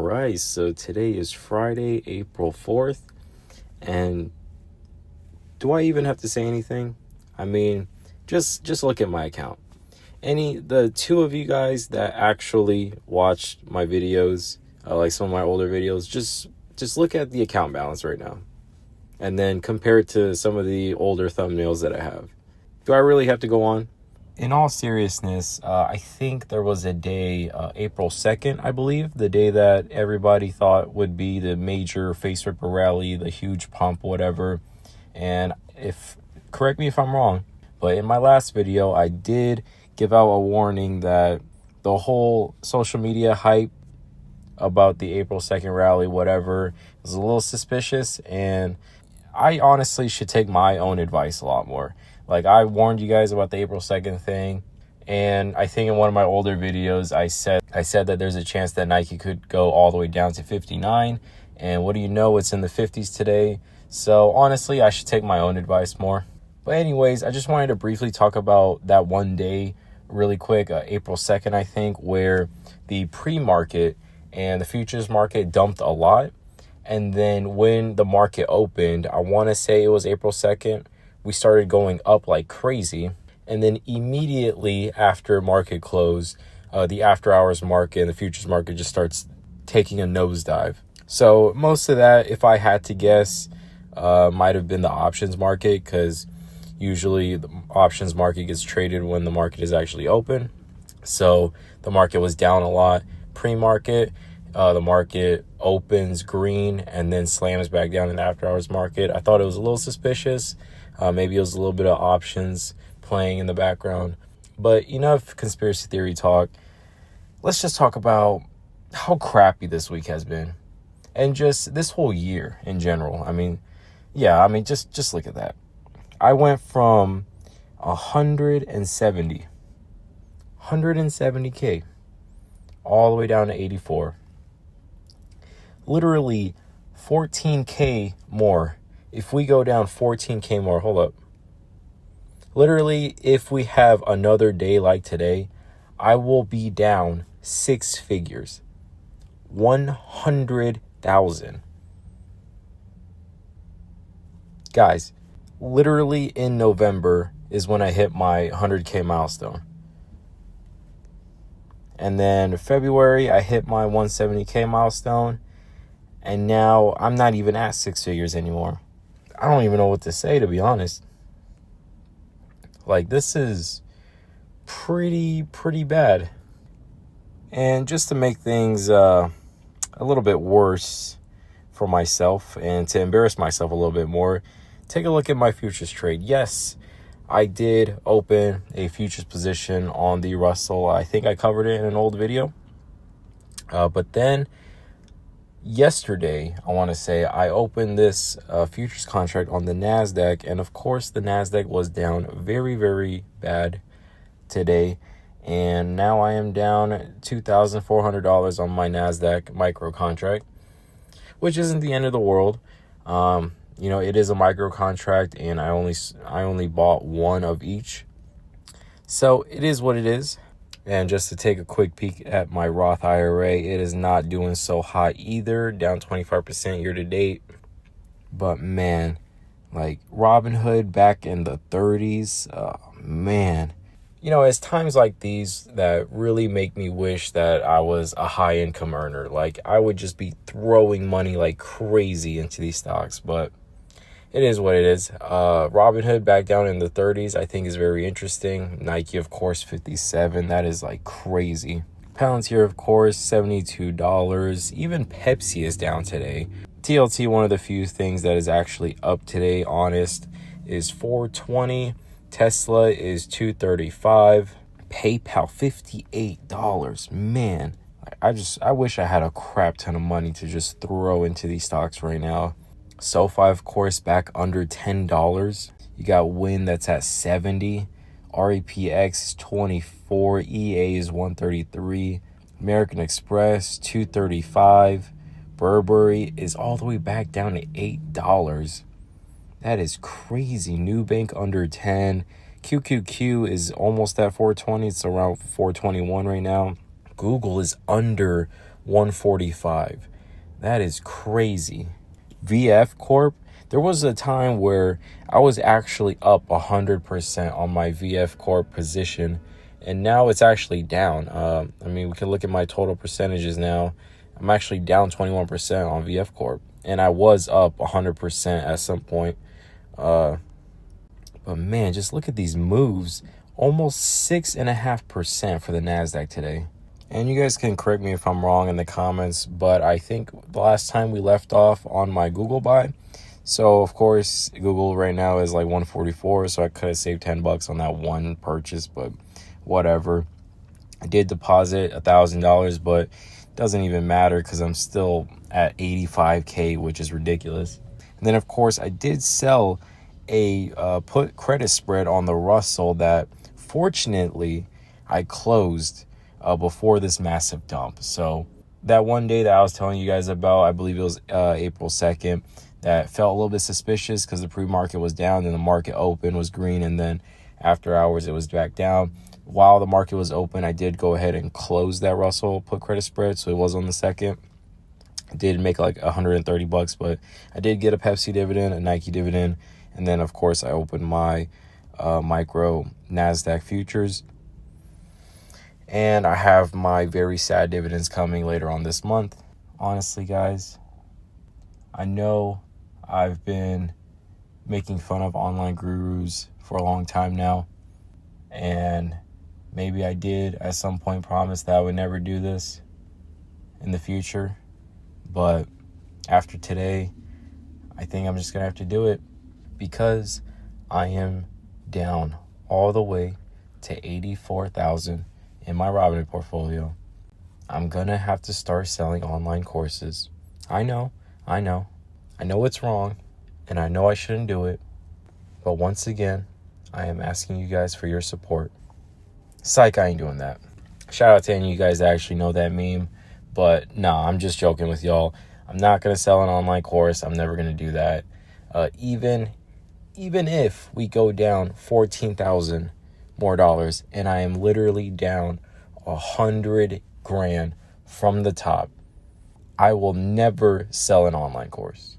Alright, so today is Friday, April 4th, and do I even have to say anything? I mean, just look at my account. The two of you guys that actually watched my videos, like some of my older videos, just look at the account balance right now, and then compare it to some of the older thumbnails that I have. Do I really have to go on? In all seriousness, I think there was a day, April 2nd, I believe, the day that everybody thought would be the major face ripper rally, the huge pump, whatever. And correct me if I'm wrong, but in my last video, I did give out a warning that the whole social media hype about the April 2nd rally, whatever, was a little suspicious. And I honestly should take my own advice a lot more. Like, I warned you guys about the April 2nd thing, and I think in one of my older videos, I said that there's a chance that Nike could go all the way down to 59, and what do you know, it's in the 50s today. So honestly, I should take my own advice more. But anyways, I just wanted to briefly talk about that one day really quick, April 2nd, I think, where the pre-market and the futures market dumped a lot. And then when the market opened, I want to say it was April 2nd, we started going up like crazy. And then immediately after market close, the after hours market and the futures market just starts taking a nosedive. So most of that, if I had to guess, might have been the options market, because usually the options market gets traded when the market is actually open. So the market was down a lot pre-market. The market opens green and then slams back down in the after hours market. I thought it was a little suspicious. Maybe it was a little bit of options playing in the background. But enough conspiracy theory talk. Let's just talk about how crappy this week has been. And just this whole year in general. Just look at that. I went from 170K all the way down to 84. Literally 14K more. If we go down 14K more, hold up. Literally, if we have another day like today, I will be down 6 figures. 100,000. Guys, literally in November is when I hit my 100K milestone. And then February, I hit my 170K milestone. And now I'm not even at 6 figures anymore. I don't even know what to say, to be honest. Like, this is pretty bad. And just to make things a little bit worse for myself and to embarrass myself a little bit more, take a look at my futures trade. Yes, I did open a futures position on the Russell. I think I covered it in an old video. But then yesterday, I want to say, I opened this futures contract on the NASDAQ. And of course, the NASDAQ was down very, very bad today. And now I am down $2,400 on my NASDAQ micro contract, which isn't the end of the world. It is a micro contract, and I only bought one of each. So it is what it is. And just to take a quick peek at my Roth IRA, it is not doing so hot either, down 25% year to date. But man, like Robinhood back in the 30s, man. It's times like these that really make me wish that I was a high income earner. Like, I would just be throwing money like crazy into these stocks, but it is what it is. Robinhood back down in the 30s, I think, is very interesting. Nike, of course, 57. That is like crazy. Palantir, of course, $72. Even Pepsi is down today. TLT, one of the few things that is actually up today, honest, is $420. Tesla is $235. PayPal, $58. Man, I wish I had a crap ton of money to just throw into these stocks right now. SoFi, of course, back under $10. You got Win that's at 70. REPX is 24. EA is 133. American Express, 235. Burberry is all the way back down to $8. That is crazy. Nubank under 10. QQQ is almost at 420. It's around 421 right now. Google is under 145. That is crazy. VF Corp, there was a time where I was actually up 100% on my VF Corp position, and now it's actually down. I mean, we can look at my total percentages now. I'm actually down 21% on VF Corp, and I was up 100% at some point. But man, just look at these moves. Almost 6.5% for the NASDAQ today. And you guys can correct me if I'm wrong in the comments, but I think the last time we left off on my Google buy. So, of course, Google right now is like 144, so I could have saved $10 on that one purchase, but whatever. I did deposit $1,000, but it doesn't even matter because I'm still at 85K, which is ridiculous. And then, of course, I did sell a put credit spread on the Russell that, fortunately, I closed before this massive dump. So that one day that I was telling you guys about, I believe it was April 2nd, that felt a little bit suspicious because the pre-market was down and the market open was green, and then after hours it was back down. While the market was open, I did go ahead and close that Russell put credit spread, so it was on the 2nd. I did make like $130, but I did get a Pepsi dividend, a Nike dividend, and then of course I opened my micro NASDAQ futures. And I have my very sad dividends coming later on this month. Honestly, guys, I know I've been making fun of online gurus for a long time now. And maybe I did at some point promise that I would never do this in the future. But after today, I think I'm just going to have to do it because I am down all the way to 84,000 in my Robinhood portfolio. I'm gonna have to start selling online courses. I know it's wrong, and I know I shouldn't do it, but once again, I am asking you guys for your support. Psych, I ain't doing that. Shout out to any of you guys that actually know that meme, but nah, I'm just joking with y'all. I'm not gonna sell an online course. I'm never gonna do that. Even if we go down 14,000 more dollars, and I am literally down 100 grand from the top, I will never sell an online course.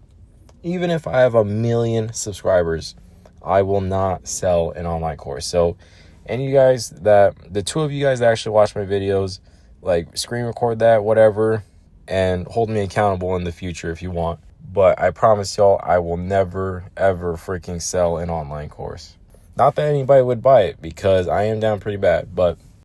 Even if I have 1 million subscribers, I will not sell an online course. So, and you guys the two of you guys that actually watch my videos, like screen record that, whatever, and hold me accountable in the future if you want. But I promise y'all, I will never, ever freaking sell an online course. Not that anybody would buy it, because I am down pretty bad, but